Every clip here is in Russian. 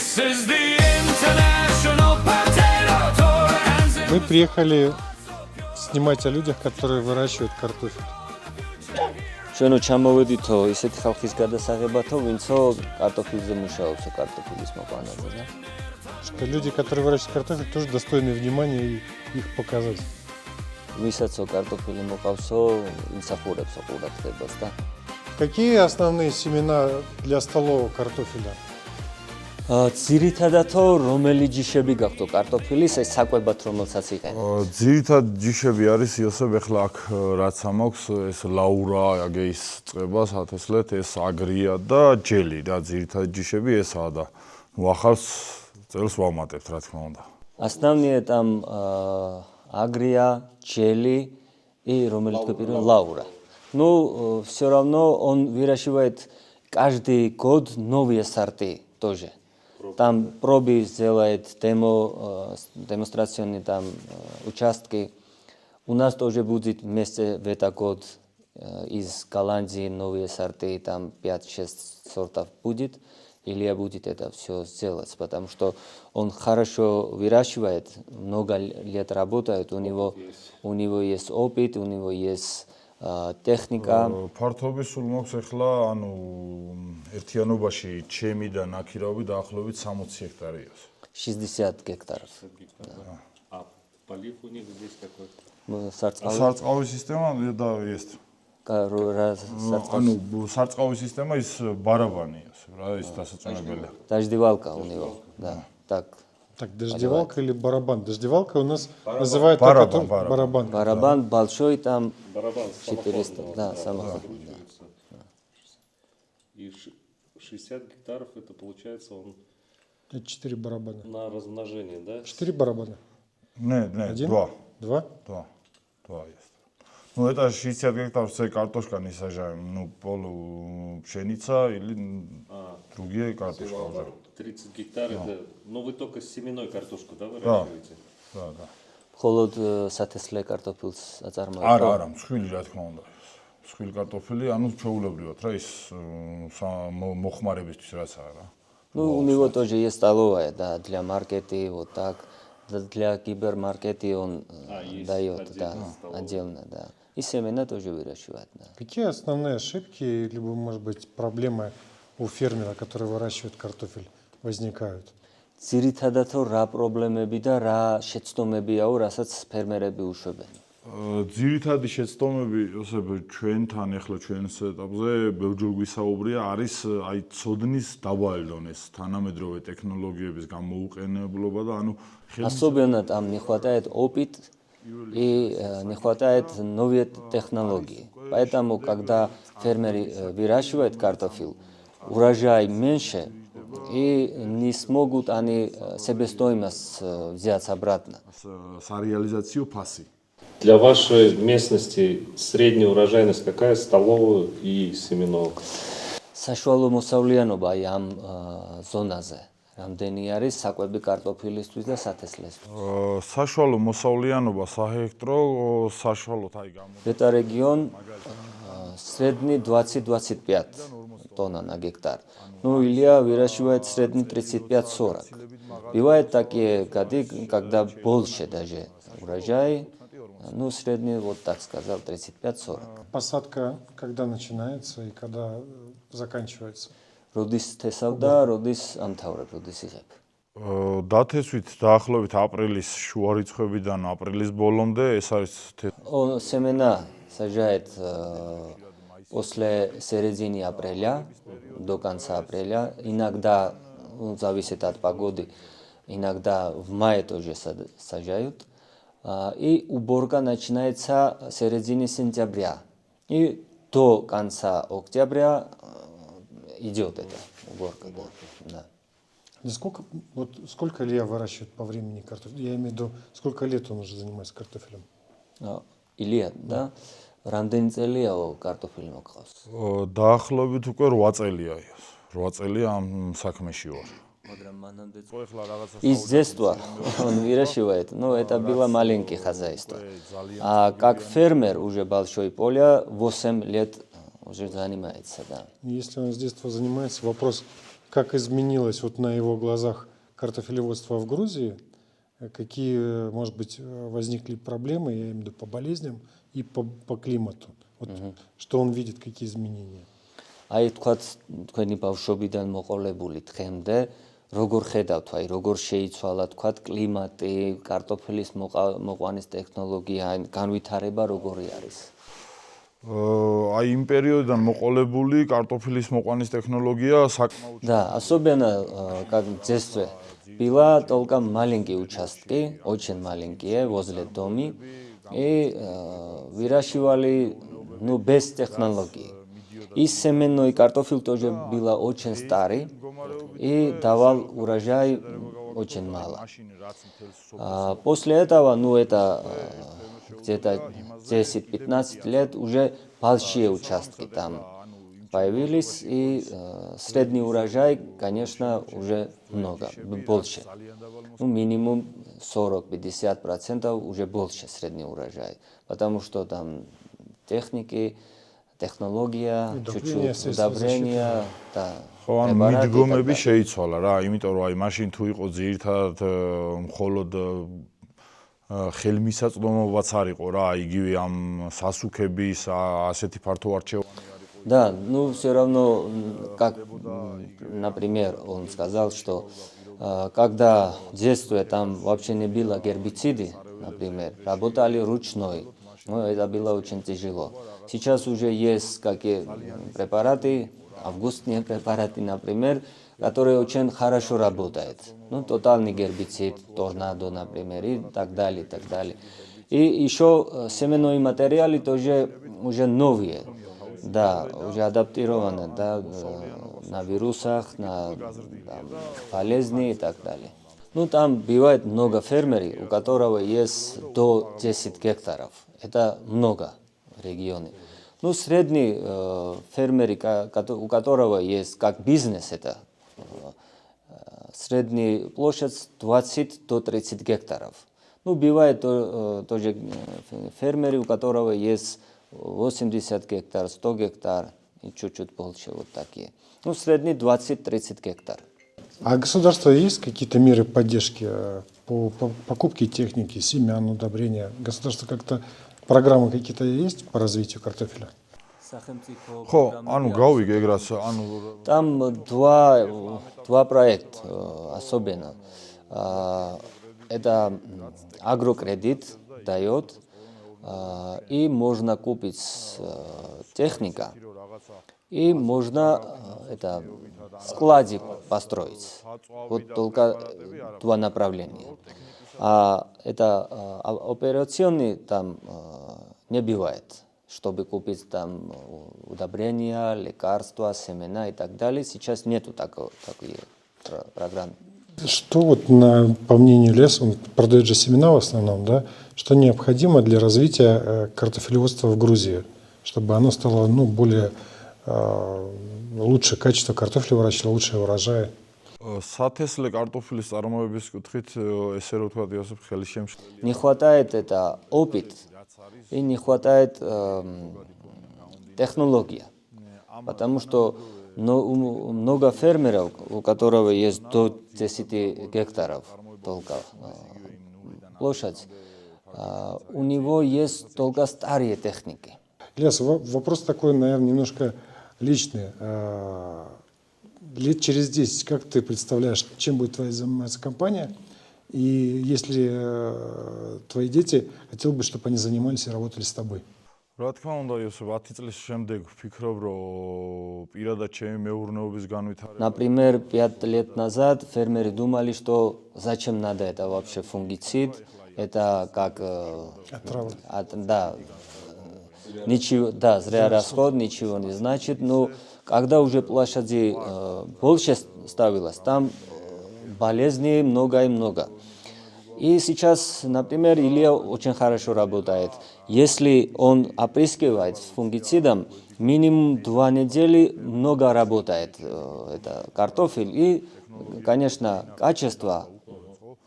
This is the international potato tour. Мы приехали снимать о людях, которые выращивают картофель. Ჩვენო ჩამოვედითო ისეთი ხალხის გადასაღებათო, ვინცო კარტოფილზე მუშაობს, კარტოფილის მოყვანაზე, და? Что люди, которые выращивают картофель, тоже достойны внимания и их показать. ვისაც კარტოფილი მოყავსო, იმსახურებს ყურადღებას და. Какие основные семена для столового картофеля? ძირითადათო რომელი ჯიშები გაქვთ კარტოფილის, ეს საკვებად რომელსაც იყენებთ? ძირითად ჯიშები არის იოსებ, ეხლა აქ რაც ამაქვს, ეს ლაურა, აგეის წყება, სათესლეთ, ეს აგრია და ჯელი და ძირითად ჯიშები ესაა და ნუ ახალს წელს ვამატებთ, რა თქმა უნდა. Основные там агрия, джели и лаура. Ну, все равно он выращивает каждый год новые сорты тоже. Там пробы сделает демонстрационные там участки. У нас тоже будет вместе в этот год из Голландии новые сорты, там 5-6 сортов будет. Илья будет это все сделать, потому что он хорошо выращивает, много лет работает, у него есть опыт, у него есть техника. ფართობის სულ მაქვს ეხლა, ანუ ერთიანობაში ჩემი და ნაქირავი დაახლოებით 60 ჰექტარია. 60 гектаров. А полив у них здесь какой? სარწყავი სისტემა და есть. ანუ სარწყავი სისტემა ის барабанია, რა, ის დასაწუნებელია. Дождевалка у него, да, так. Так, дождевалка или барабан? Дождевалка у нас называют барабан. Барабан большой, там Барабан 400, да, самоход. И 60 гектаров, это получается он Это 4 барабана. на размножение, да? 4 барабана. Не, Один? 2. Два? 2 есть. Ну это 60 гектаров це картошка не сажаем, ну полу пшеница или другие картошка уже. 30 гектар, это, ну вы только семенной картошку, да, выращиваете? Да. холод სათესლე კარტოფილს აწარმოებს. არა, მსხვილი რა თქმა უნდა. მსხვილი კარტოფილი, ანუ ჩვეულებრივად რა ის მოხმარებისთვის რაც არა. Ну, у него тоже есть столовая, да, для маркета, вот так. Для гипермаркета он дает, да, отдельно, да. И семена тоже выращивает, да. Какие основные ошибки, либо, может быть, проблемы у фермера, который выращивает картофель, возникают? ძირითადად რა პრობლემები და რა შეცდომებიაო, რასაც ფერმერები უშვებენ. ძირითადი შეცდომები, იოსებ, ჩვენთან ახლა ჩვენს ეტაპზე ბელჯურ გვისაუბრია, არის აი ცოდნის დაბალი დონეს, თანამედროვე ტექნოლოგიების გამოუყენებლობა და ანუ Особенно там не хватает опыта и не хватает новые технологии. Поэтому, когда фермеры выращивают картофель, урожай меньше, и не смогут они себестоимость взять обратно. сареализацио фаси. Для вашей местности средняя урожайность какая столовую и семенного? საშუალო მოსავლიანობა ამ ზონაზე. რამდენი არის საკვები კარტოფილისთვის და სათესლისთვის? საშუალო მოსავლიანობა საჰექტრო საშუალოდ აი გამო. Это регион средний 20-25 тонн на гектар. Ну, Илья выращивает средний 35-40. Бывают такие годы, когда больше даже урожай. Ну, средний, вот так сказал, 35-40. Посадка когда начинается и когда заканчивается? როდის თესავ და როდის ამთავრებ, როდის იღებ? დათესვით დაახლოებით апреლის შუა რიცხვებიდან апреლის ბოლომდე ეს არის Он семена сажает после середины апреля до конца апреля. Иногда, зависит от погоды, иногда в мае тоже сажают. И уборка начинается с середины сентября. И до конца октября идет эта уборка. Да. Сколько Илья выращивает по времени картофель? Я имею в виду, сколько лет он уже занимается картофелем? Илья, да? რამდენი წელია კარტოფილი მოყავს? დაახლოებით უკვე 8 წელია. 8 წელია ამ საქმეში ვარ. Из детства он выращивает, но это было маленькое хозяйство. А как фермер уже большой поле 8 лет уже занимается, да. Если он с детства занимается, вопрос, как изменилось вот на его глазах картофелеводство в Грузии, какие, может быть, возникли проблемы, я имею в виду по болезням и по климату. Вот, что он видит, какие изменения. აი თქვათ თქვენი ბავშვობიდან მოყოლებული დღემდე როგორ ხედავთ, აი როგორ შეიცვალა თქვათ კლიმატი, კარტოფილის მოყვანის ტექნოლოგია, განვითარება როგორი არის? აი იმ პერიოდიდან მოყოლებული კარტოფილის მოყვანის ტექნოლოგია საკმაოდ Да, особенно как в детстве была только маленькие участки, очень маленькие, возле дома, и выращивали, ну, без технологий. И семенной картофель тоже был очень старый и давал урожай очень мало. После этого, ну, это где-то 10-15 лет уже большие участки там появились, и средний урожай, конечно, уже много, больше. Ну, минимум 40-50% уже больше средний урожай, потому что там техники, технология, чуть-чуть удобрения, да. ხო, ანუ მიდგომები შეიცვალა რა, იმიტომ რომ აი მაშინ თუ იყო ძირითადად მხოლოდ ხელმისაწვდომობაც არ იყო რა, იგივე ამ სასუქების ასეთი ფართო არჩევანი. Да, ну все равно, как, например, он сказал, что когда в детстве там вообще не было гербициды, например, работали ручной, ну, это было очень тяжело. Сейчас уже есть какие препараты, августные препараты, например, которые очень хорошо работают. Ну, тотальный гербицид, торнадо, например, и так далее, и так далее. И еще семенные материалы тоже уже новые. Да, уже адаптированы, да, на вирусах, на болезни и так далее. Ну, там бывает много фермеров, у которого есть до 10 гектаров. Это много в регионе. Ну, средний фермер, у которого есть как бизнес, это средняя площадь 20 до 30 гектаров. Ну, бывает тоже фермеры, у которого есть 80 гектар, 100 гектар и чуть-чуть больше, вот такие. Ну, средний 20-30 гектар. А государство есть какие-то меры поддержки по покупке техники, семян, удобрения? Государство как-то, программы какие-то есть по развитию картофеля? ხო, ანუ გავიგე ეგრაც, ანუ Там два проекта особенно. Это агрокредит дает, и можно купить техника, и можно это складик построить. Вот только два направления. А это операционный там не бывает, чтобы купить там удобрения, лекарства, семена и так далее. Сейчас нету такой программы. Что вот, по мнению Лес, он продает же семена в основном, да? Что необходимо для развития картофелеводства в Грузии, чтобы оно стало, ну, более лучшее качество картофеля выращивало, лучшие урожаи? სათესლე კარტოფილის წარმოების კუთხით ესე რომ ვთქვათ, იოსებ ხელისშემშლელი. Не хватает это опыт и не хватает технология, потому что много фермеров, у которого есть до 10 гектаров только площадь, у него есть только старые техники. Лес, вопрос такой, наверное, немножко личный. Лет через 10, как ты представляешь, чем будет твоя заниматься компания? И если твои дети, хотел бы, чтобы они занимались и работали с тобой? რა თქმა უნდა, იოსებ, 10 წლის შემდეგ ვფიქრობ, რომ პირადად ჩემი მეურნეობის განვითარება Например, 5 лет назад фермеры думали, что зачем надо это вообще фунгицид, это как да, ничего, да, зря расход, ничего не значит. Но когда уже площади больше ставилось, там болезней много и много. И сейчас, например, Илья очень хорошо работает. Если он опрыскивает фунгицидом, минимум 2 недели много работает это картофель. И, конечно, качество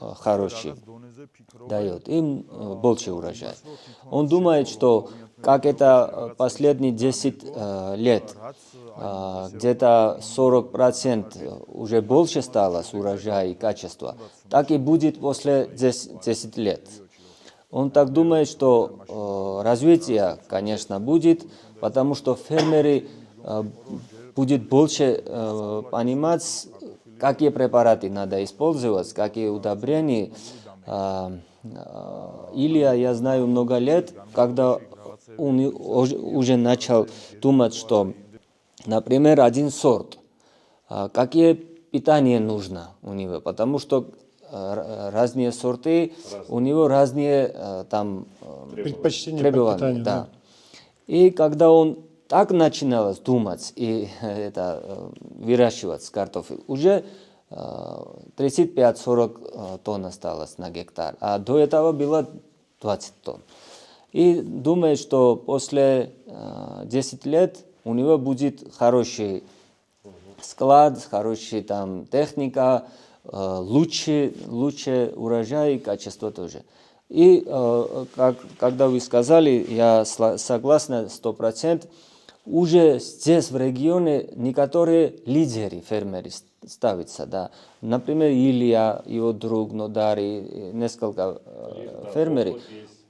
хорошее дает им больше урожая. Он думает, что как это последние 10 лет, где-то 40% уже больше стало с урожая и качества, так и будет после 10 лет. Он так думает, что развитие, конечно, будет, потому что фермеры будут больше понимать, какие препараты надо использовать, какие удобрения. Илья, я знаю много лет, когда он уже начал думать, что, например, один сорт, какие питания нужно у него, потому что разные сорты, у него разные там Предпочтение по требования. питанию. Да. И когда он так начинал думать и выращивать картофель, уже 35-40 тонн осталось на гектар, а до этого было 20 тонн. И думает, что после 10 лет у него будет хороший склад, хорошая там техника, лучше урожай и качество тоже. И когда вы сказали, я согласен 100%, уже здесь в регионе некоторые лидеры фермеры ставятся. Да. Например, Илья, его друг Нодар и несколько фермеров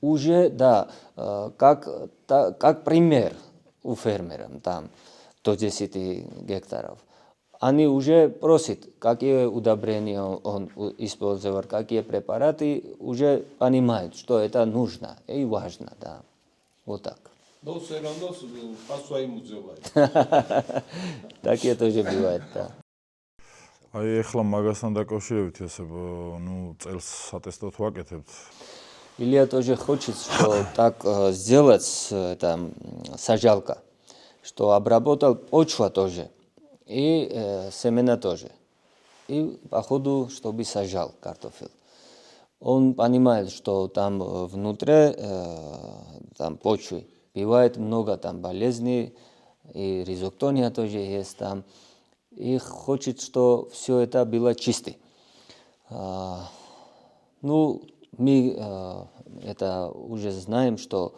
уже, да, как пример у фермеров там до 10 гектаров. Они уже просят, какие удобрения он использовал, какие препараты, уже понимают, что это нужно и важно. Да. Вот так. Такие тоже бывает, да. აი ეხლა მაგასთან დაკავშირებით ესე ну წელს ატესტოთ ვაკეთებთ. Илья тоже хочет, что так сделать, там, сажалка, что обработал почва тоже и семена тоже. И по ходу, чтобы сажал картофель. Он понимает, что там внутри там почвы бывает много там болезней, и ризоктония тоже есть там. И хочет, что все это было чисто. Ну, мы это уже знаем, что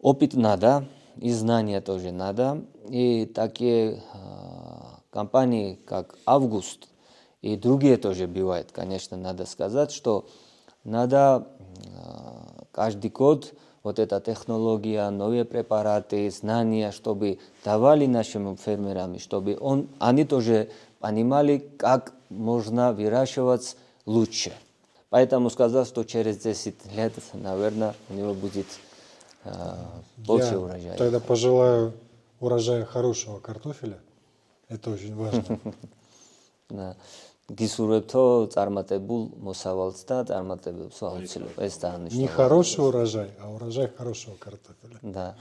опыт надо, и знания тоже надо. И такие компании, как Август, и другие тоже бывают, конечно, надо сказать, что надо каждый год вот эта технология, новые препараты, знания, чтобы давали нашим фермерам, чтобы они тоже понимали, как можно выращивать лучше. Поэтому сказал, что через 10 лет, наверное, у него будет больше урожая. Тогда пожелаю урожая хорошего картофеля. Это очень важно. Да. Გისურვებთო წარმატებულ მოსავალს და წარმატებებს აუცილებლად ეს დაანიშნულება. Не хороший урожай, а урожай хорошего картофеля. Да.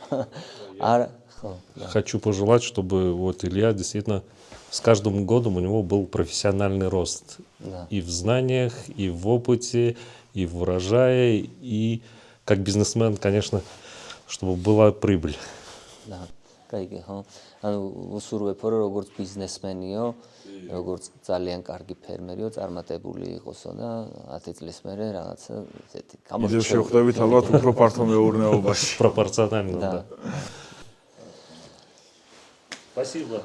Хочу пожелать, чтобы вот Илья действительно с каждым годом у него был профессиональный рост. Да. И в знаниях, и в опыте, и в урожае, и как бизнесмен, конечно, чтобы была прибыль. Да. Кайგი, ხო? ანუ უსურვებ რომ როგორც ბიზნესმენიო, როგორც ძალიან კარგი ფერმერიო, წარმატებული იყოსო და 10 წლის მერე რაღაცა ესეთი Იდევ შევხვდებით ალბათ უფრო ფართო მეურნეობაში. Пропорционально, Да. да. Спасибо.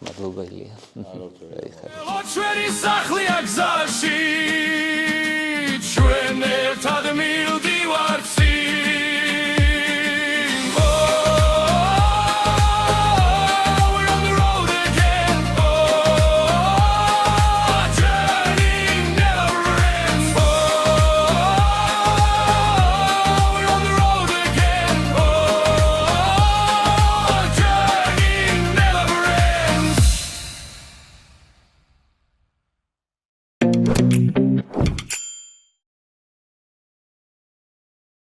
მადლობა ილია. ოჩვენი სახლი აგზაში ჩვენ ერთად მივდივართ